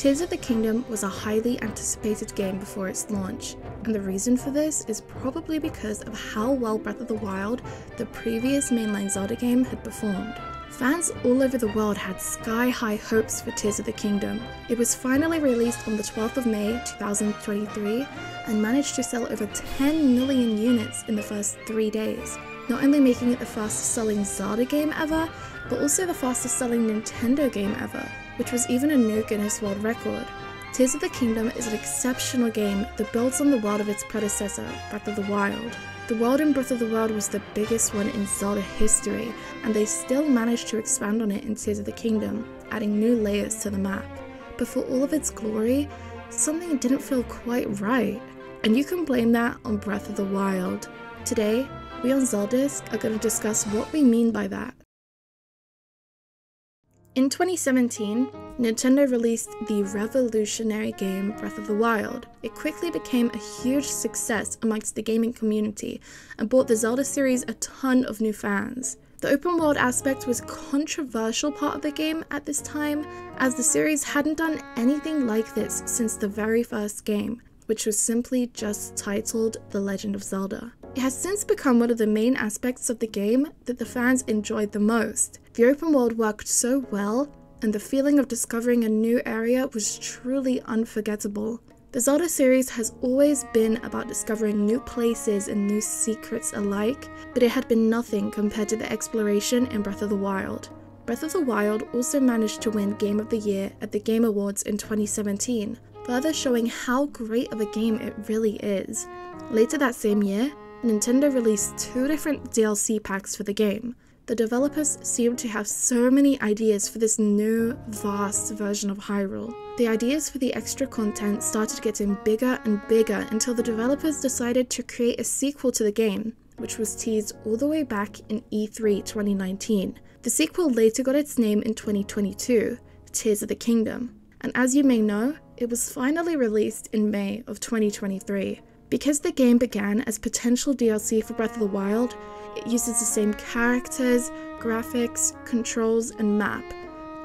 Tears of the Kingdom was a highly anticipated game before its launch, and the reason for this is probably because of how well Breath of the Wild, the previous mainline Zelda game, had performed. Fans all over the world had sky-high hopes for Tears of the Kingdom. It was finally released on the 12th of May 2023 and managed to sell over 10 million units in the first 3 days, not only making it the fastest selling Zelda game ever, but also the fastest selling Nintendo game ever, which was even a new Guinness World Record. Tears of the Kingdom is an exceptional game that builds on the world of its predecessor, Breath of the Wild. The world in Breath of the Wild was the biggest one in Zelda history, and they still managed to expand on it in Tears of the Kingdom, adding new layers to the map. But for all of its glory, something didn't feel quite right, and you can blame that on Breath of the Wild. Today, we on Zeldisc are going to discuss what we mean by that. In 2017, Nintendo released the revolutionary game Breath of the Wild. It quickly became a huge success amongst the gaming community and brought the Zelda series a ton of new fans. The open world aspect was a controversial part of the game at this time, as the series hadn't done anything like this since the very first game, which was simply just titled The Legend of Zelda. It has since become one of the main aspects of the game that the fans enjoyed the most. The open world worked so well, and the feeling of discovering a new area was truly unforgettable. The Zelda series has always been about discovering new places and new secrets alike, but it had been nothing compared to the exploration in Breath of the Wild. Breath of the Wild also managed to win Game of the Year at the Game Awards in 2017, further showing how great of a game it really is. Later that same year, Nintendo released 2 different DLC packs for the game. The developers seemed to have so many ideas for this new, vast version of Hyrule. The ideas for the extra content started getting bigger and bigger until the developers decided to create a sequel to the game, which was teased all the way back in E3 2019. The sequel later got its name in 2022, Tears of the Kingdom, and as you may know, it was finally released in May of 2023. Because the game began as potential DLC for Breath of the Wild, it uses the same characters, graphics, controls, and map.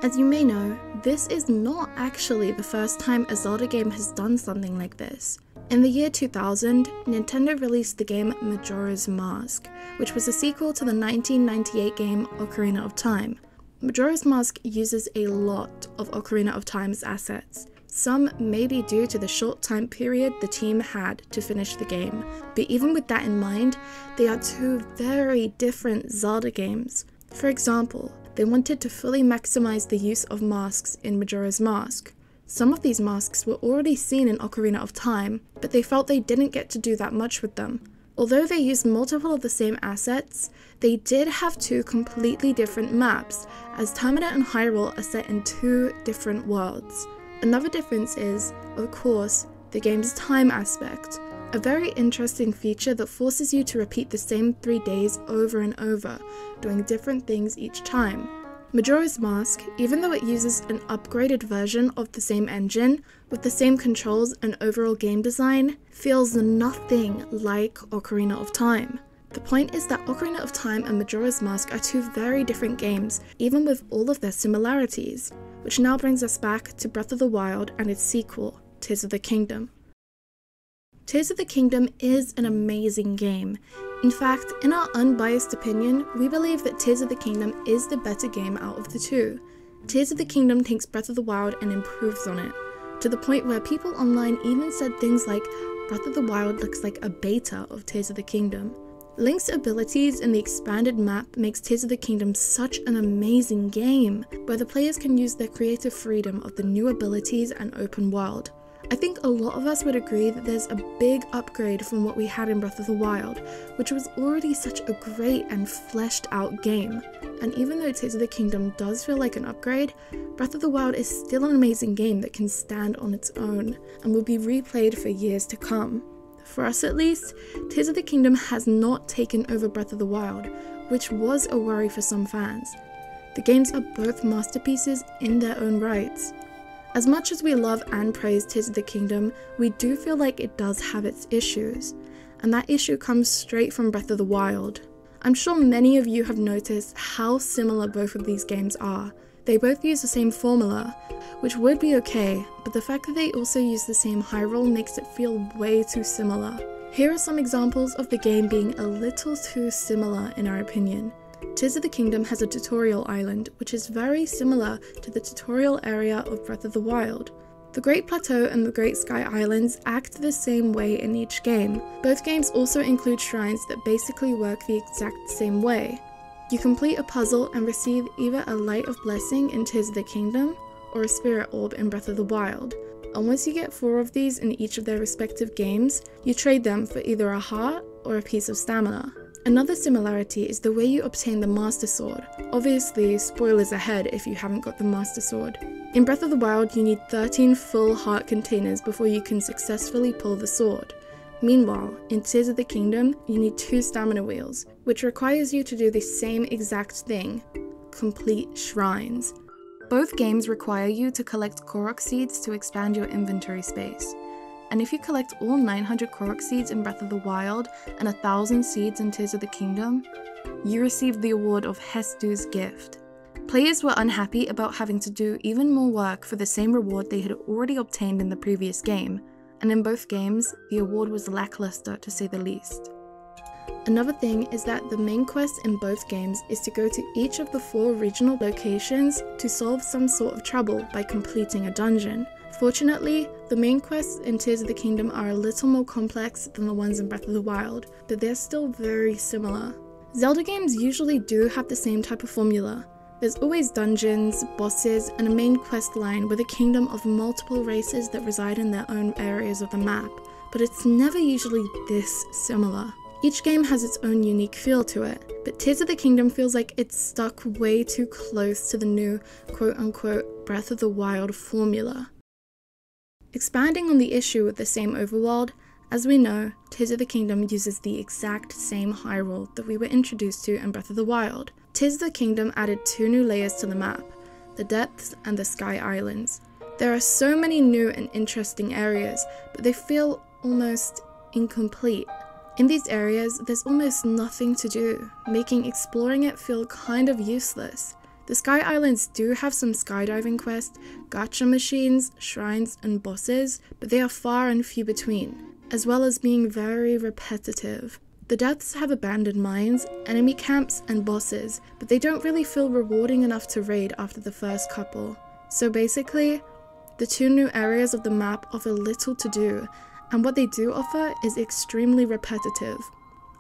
As you may know, this is not actually the first time a Zelda game has done something like this. In the year 2000, Nintendo released the game Majora's Mask, which was a sequel to the 1998 game Ocarina of Time. Majora's Mask uses a lot of Ocarina of Time's assets. Some may be due to the short time period the team had to finish the game, but even with that in mind, they are 2 very different Zelda games. For example, they wanted to fully maximize the use of masks in Majora's Mask. Some of these masks were already seen in Ocarina of Time, but they felt they didn't get to do that much with them. Although they used multiple of the same assets, they did have 2 completely different maps, as Termina and Hyrule are set in 2 different worlds. Another difference is, of course, the game's time aspect, a very interesting feature that forces you to repeat the same 3 days over and over, doing different things each time. Majora's Mask, even though it uses an upgraded version of the same engine, with the same controls and overall game design, feels nothing like Ocarina of Time. The point is that Ocarina of Time and Majora's Mask are 2 very different games, even with all of their similarities. Which now brings us back to Breath of the Wild and its sequel, Tears of the Kingdom. Tears of the Kingdom is an amazing game. In fact, in our unbiased opinion, we believe that Tears of the Kingdom is the better game out of the 2. Tears of the Kingdom takes Breath of the Wild and improves on it, to the point where people online even said things like, Breath of the Wild looks like a beta of Tears of the Kingdom. Link's abilities in the expanded map makes Tears of the Kingdom such an amazing game, where the players can use their creative freedom of the new abilities and open world. I think a lot of us would agree that there's a big upgrade from what we had in Breath of the Wild, which was already such a great and fleshed out game. And even though Tears of the Kingdom does feel like an upgrade, Breath of the Wild is still an amazing game that can stand on its own, and will be replayed for years to come. For us at least, Tears of the Kingdom has not taken over Breath of the Wild, which was a worry for some fans. The games are both masterpieces in their own rights. As much as we love and praise Tears of the Kingdom, we do feel like it does have its issues, and that issue comes straight from Breath of the Wild. I'm sure many of you have noticed how similar both of these games are. They both use the same formula, which would be okay, but the fact that they also use the same high roll makes it feel way too similar. Here are some examples of the game being a little too similar in our opinion. Tears of the Kingdom has a tutorial island, which is very similar to the tutorial area of Breath of the Wild. The Great Plateau and the Great Sky Islands act the same way in each game. Both games also include shrines that basically work the exact same way. You complete a puzzle and receive either a Light of Blessing in Tears of the Kingdom, or a Spirit Orb in Breath of the Wild. And once you get 4 of these in each of their respective games, you trade them for either a heart or a piece of stamina. Another similarity is the way you obtain the Master Sword. Obviously, spoilers ahead if you haven't got the Master Sword. In Breath of the Wild, you need 13 full heart containers before you can successfully pull the sword. Meanwhile, in Tears of the Kingdom, you need 2 stamina wheels, which requires you to do the same exact thing: complete shrines. Both games require you to collect Korok seeds to expand your inventory space. And if you collect all 900 Korok seeds in Breath of the Wild and 1000 seeds in Tears of the Kingdom, you receive the award of Hestu's Gift. Players were unhappy about having to do even more work for the same reward they had already obtained in the previous game, and in both games, the award was lackluster to say the least. Another thing is that the main quest in both games is to go to each of the 4 regional locations to solve some sort of trouble by completing a dungeon. Fortunately, the main quests in Tears of the Kingdom are a little more complex than the ones in Breath of the Wild, but they're still very similar. Zelda games usually do have the same type of formula. There's always dungeons, bosses, and a main quest line with a kingdom of multiple races that reside in their own areas of the map, but it's never usually this similar. Each game has its own unique feel to it, but Tears of the Kingdom feels like it's stuck way too close to the new quote-unquote Breath of the Wild formula. Expanding on the issue with the same overworld, as we know, Tears of the Kingdom uses the exact same high roll that we were introduced to in Breath of the Wild. Tears of the Kingdom added 2 new layers to the map, the Depths and the Sky Islands. There are so many new and interesting areas, but they feel almost incomplete. In these areas, there's almost nothing to do, making exploring it feel kind of useless. The Sky Islands do have some skydiving quests, gacha machines, shrines, and bosses, but they are far and few between, as well as being very repetitive. The Depths have abandoned mines, enemy camps, and bosses, but they don't really feel rewarding enough to raid after the first couple. So basically, the 2 new areas of the map offer little to do, and what they do offer is extremely repetitive.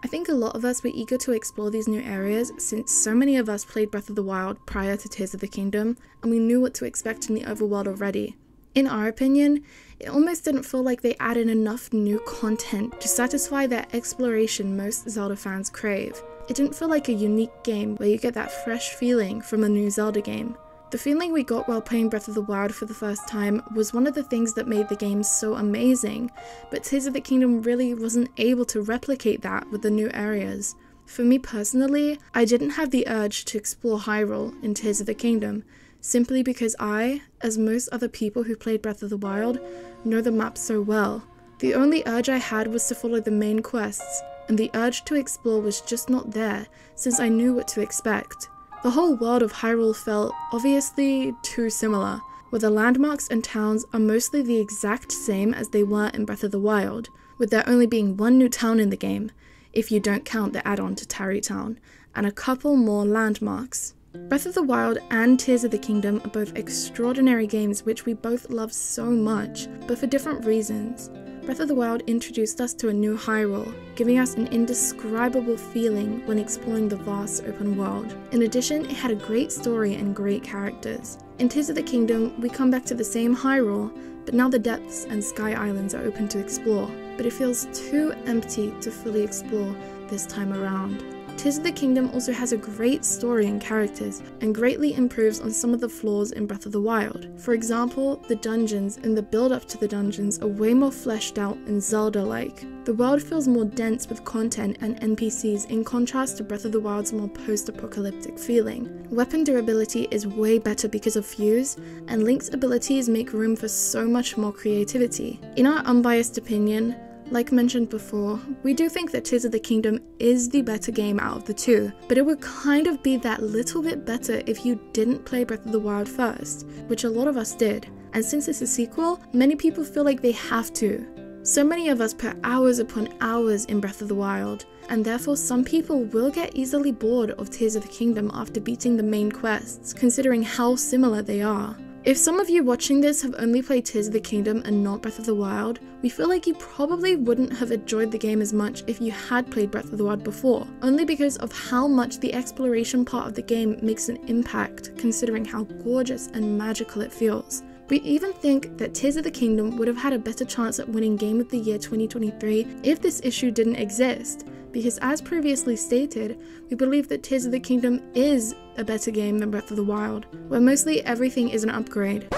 I think a lot of us were eager to explore these new areas since so many of us played Breath of the Wild prior to Tears of the Kingdom, and we knew what to expect in the overworld already. In our opinion, it almost didn't feel like they added enough new content to satisfy that exploration most Zelda fans crave. It didn't feel like a unique game where you get that fresh feeling from a new Zelda game. The feeling we got while playing Breath of the Wild for the first time was one of the things that made the game so amazing, but Tears of the Kingdom really wasn't able to replicate that with the new areas. For me personally, I didn't have the urge to explore Hyrule in Tears of the Kingdom, simply because I, as most other people who played Breath of the Wild, know the map so well. The only urge I had was to follow the main quests, and the urge to explore was just not there, since I knew what to expect. The whole world of Hyrule felt obviously too similar, where the landmarks and towns are mostly the exact same as they were in Breath of the Wild, with there only being 1 new town in the game, if you don't count the add-on to Tarrey Town, and a couple more landmarks. Breath of the Wild and Tears of the Kingdom are both extraordinary games which we both love so much, but for different reasons. Breath of the Wild introduced us to a new Hyrule, giving us an indescribable feeling when exploring the vast open world. In addition, it had a great story and great characters. In Tears of the Kingdom, we come back to the same Hyrule, but now the Depths and Sky Islands are open to explore, but it feels too empty to fully explore this time around. Tears of the Kingdom also has a great story and characters, and greatly improves on some of the flaws in Breath of the Wild. For example, the dungeons and the build-up to the dungeons are way more fleshed out and Zelda-like. The world feels more dense with content and NPCs in contrast to Breath of the Wild's more post-apocalyptic feeling. Weapon durability is way better because of Fuse, and Link's abilities make room for so much more creativity. In our unbiased opinion, Like mentioned before, we do think that Tears of the Kingdom is the better game out of the two, but it would kind of be that little bit better if you didn't play Breath of the Wild first, which a lot of us did. And since it's a sequel, many people feel like they have to. So many of us put hours upon hours in Breath of the Wild, and therefore some people will get easily bored of Tears of the Kingdom after beating the main quests, considering how similar they are. If some of you watching this have only played Tears of the Kingdom and not Breath of the Wild, we feel like you probably wouldn't have enjoyed the game as much if you had played Breath of the Wild before, only because of how much the exploration part of the game makes an impact, considering how gorgeous and magical it feels. We even think that Tears of the Kingdom would have had a better chance at winning Game of the Year 2023 if this issue didn't exist, because as previously stated, we believe that Tears of the Kingdom is a better game than Breath of the Wild, where mostly everything is an upgrade.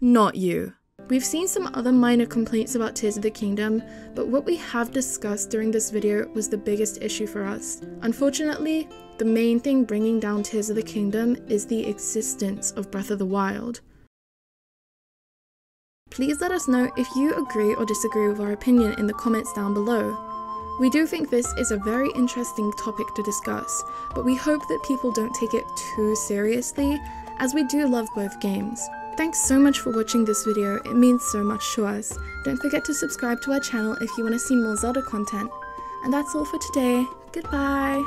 Not you. We've seen some other minor complaints about Tears of the Kingdom, but what we have discussed during this video was the biggest issue for us. Unfortunately, the main thing bringing down Tears of the Kingdom is the existence of Breath of the Wild. Please let us know if you agree or disagree with our opinion in the comments down below. We do think this is a very interesting topic to discuss, but we hope that people don't take it too seriously, as we do love both games. Thanks so much for watching this video, it means so much to us. Don't forget to subscribe to our channel if you want to see more Zelda content. And that's all for today, goodbye!